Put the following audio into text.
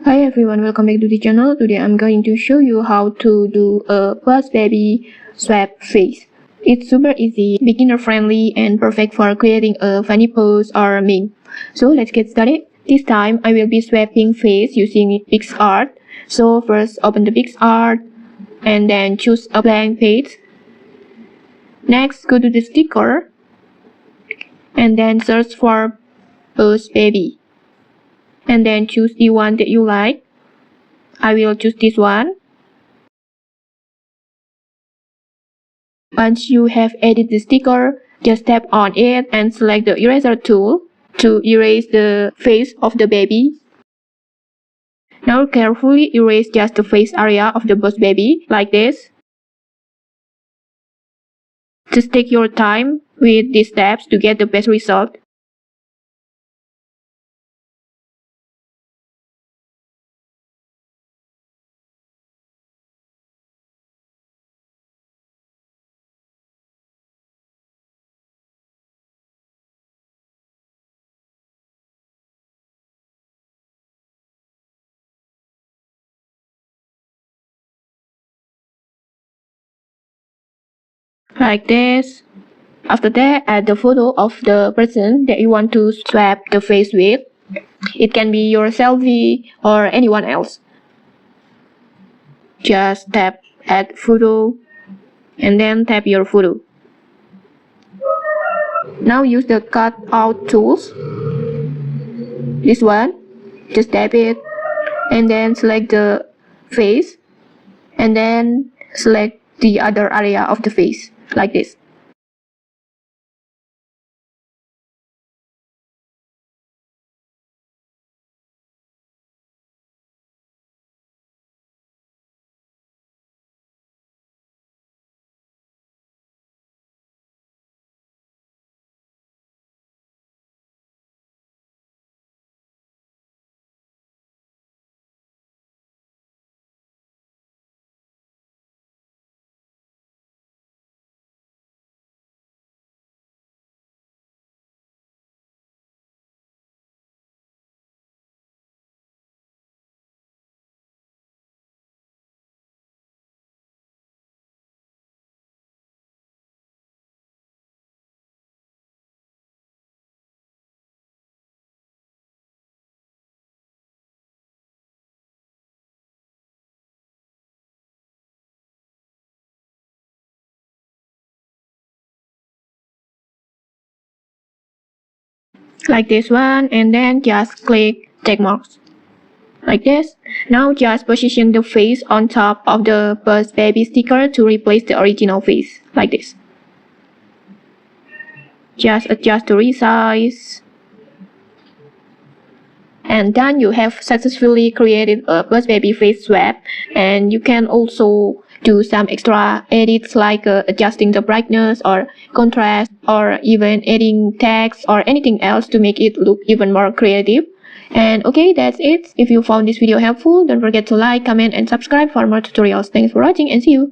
Hi everyone, welcome back to the channel. Today I'm going to show you how to do a bus baby swap face. It's super easy, beginner friendly, and perfect for creating a funny pose or meme. So let's get started. This time I will be swapping face using Picsart. So first open the Picsart and then choose a blank page. Next go to the sticker and then search for bus baby. And then choose the one that you like. I will choose this one. Once you have added the sticker, just tap on it and select the eraser tool to erase the face of the baby. Now carefully erase just the face area of the bus baby, like this. Just take your time with these steps to get the best result. Like this. After that, add the photo of the person that you want to swap the face with. It can be your selfie or anyone else. Just tap add photo and then tap your photo. Now use the cut out tools. This one, just tap it and then select the face and then select the other area of the face, like this. Like this one, and then just click check marks. Like this. Now just position the face on top of the bus baby sticker to replace the original face, like this. Just adjust the resize. And done, you have successfully created a bus baby face swap. And you can also do some extra edits like adjusting the brightness or contrast, or even adding text or anything else to make it look even more creative. And okay, that's it. If you found this video helpful, don't forget to like, comment, and subscribe for more tutorials. Thanks for watching and see you.